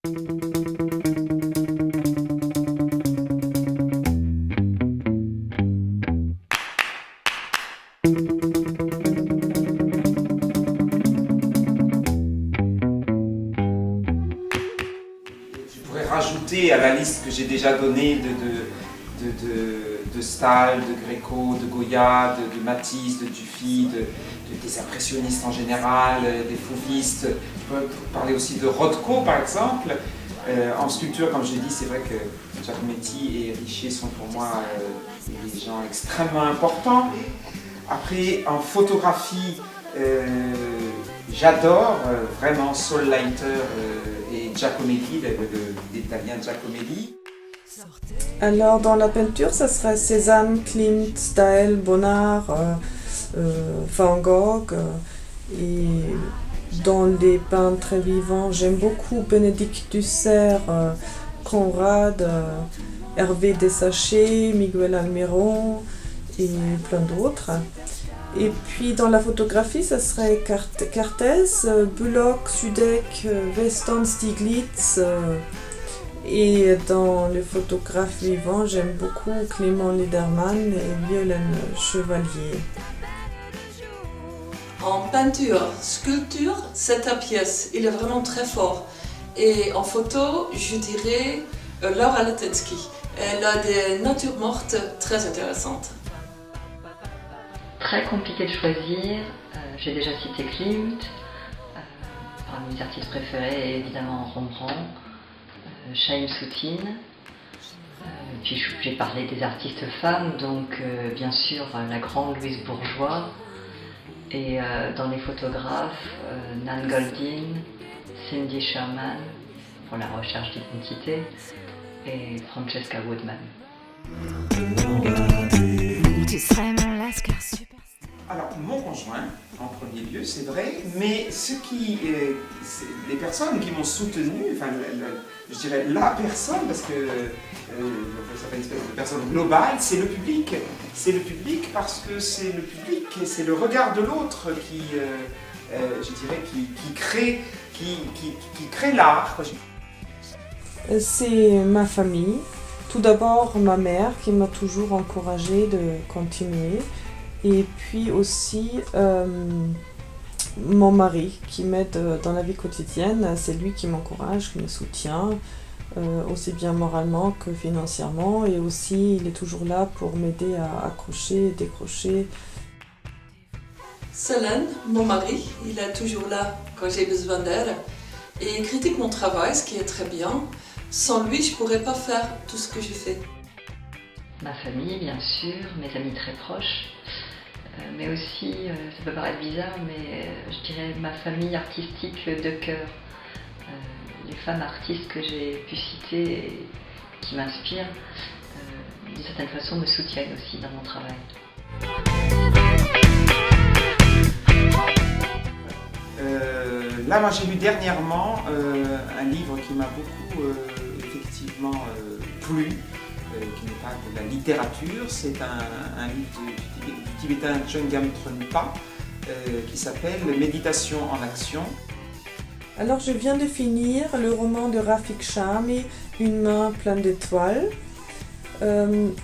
Je pourrais rajouter à la liste que j'ai déjà donnée de Stahl, de Gréco, de Goya, de Matisse, de Dufy, des impressionnistes en général, des fauvistes. Je peux parler aussi de Rothko par exemple. En sculpture, comme je l'ai dit, c'est vrai que Giacometti et Richier sont pour moi des gens extrêmement importants. Après, en photographie, j'adore vraiment Saul Leiter et Giacomelli, l'italien Giacomelli. Alors dans la peinture, ça serait Cézanne, Klimt, Staël, Bonnard, Van Gogh. Et dans les peintres vivants, j'aime beaucoup Bénédicte Dussert, Conrad, Hervé Dessachet, Miguel Almiron et plein d'autres. Et puis dans la photographie, ça serait Cartez, Bullock, Sudek, Weston, Stiglitz. Et dans les photographes vivants, j'aime beaucoup Clément Liedermann et Violaine Chevalier. En peinture, sculpture, c'est ta pièce, il est vraiment très fort. Et en photo, je dirais Laura Letetsky. Elle a des natures mortes très intéressantes. Très compliqué de choisir. J'ai déjà cité Klimt. Parmi mes artistes préférés, évidemment Rembrandt, Chaim Soutine. Puis j'ai parlé des artistes femmes, donc bien sûr la grande Louise Bourgeois. Et dans les photographes, Nan Goldin, Cindy Sherman pour la recherche d'identité et Francesca Woodman. Tu serais mon lascar super. Alors, mon conjoint, en premier lieu, c'est vrai, mais les personnes qui m'ont soutenu, enfin, je dirais la personne, parce que ça fait une espèce de personne globale, c'est le public. C'est le public parce que c'est le public, c'est le regard de l'autre qui, je dirais, qui crée l'art. C'est ma famille. Tout d'abord ma mère qui m'a toujours encouragée de continuer. Et puis aussi mon mari qui m'aide dans la vie quotidienne. C'est lui qui m'encourage, qui me soutient, aussi bien moralement que financièrement. Et aussi il est toujours là pour m'aider à accrocher et décrocher. Céline, mon mari, il est toujours là quand j'ai besoin d'elle. Et il critique mon travail, ce qui est très bien. Sans lui, je ne pourrais pas faire tout ce que je fais. Ma famille, bien sûr, mes amis très proches, mais aussi, ça peut paraître bizarre, mais je dirais ma famille artistique de cœur. Les femmes artistes que j'ai pu citer et qui m'inspirent, d'une certaine façon, me soutiennent aussi dans mon travail. Là, moi, j'ai lu dernièrement un livre qui m'a beaucoup, effectivement, plu, qui n'est pas de la littérature. C'est un livre du tibétain Chögyam Trungpa qui s'appelle « Méditation en action ». Alors je viens de finir le roman de Rafik Chami, Une main pleine d'étoiles.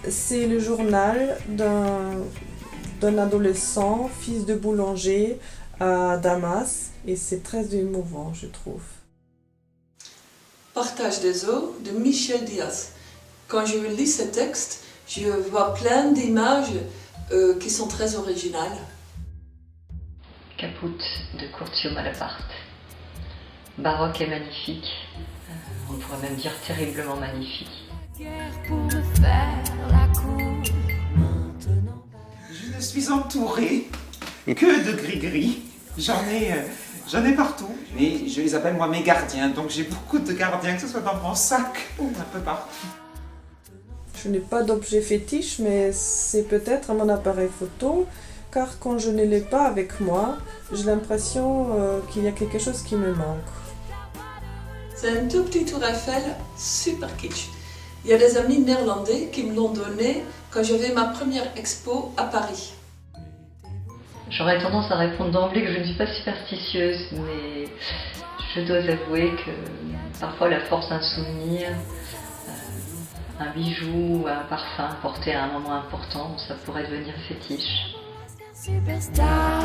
C'est le journal d'un adolescent, fils de boulanger à Damas, et c'est très émouvant, je trouve. Partage des eaux de Michel Diaz. Quand je lis ce texte, je vois plein d'images qui sont très originales. Caput de Curzio Malaparte. Baroque et magnifique, on pourrait même dire terriblement magnifique. Je suis entourée que de gris-gris. J'en ai partout. Mais je les appelle moi mes gardiens. Donc j'ai beaucoup de gardiens, que ce soit dans mon sac ou un peu partout. Je n'ai pas d'objet fétiche, mais c'est peut-être mon appareil photo, car quand je ne l'ai pas avec moi, j'ai l'impression qu'il y a quelque chose qui me manque. C'est un tout petit tour Eiffel, super kitsch. Il y a des amis néerlandais qui me l'ont donné quand j'avais ma première expo à Paris. J'aurais tendance à répondre d'emblée que je ne suis pas superstitieuse, mais Je dois avouer que parfois la force d'un souvenir, un bijou, un parfum porté à un moment important, ça pourrait devenir fétiche. Superstar,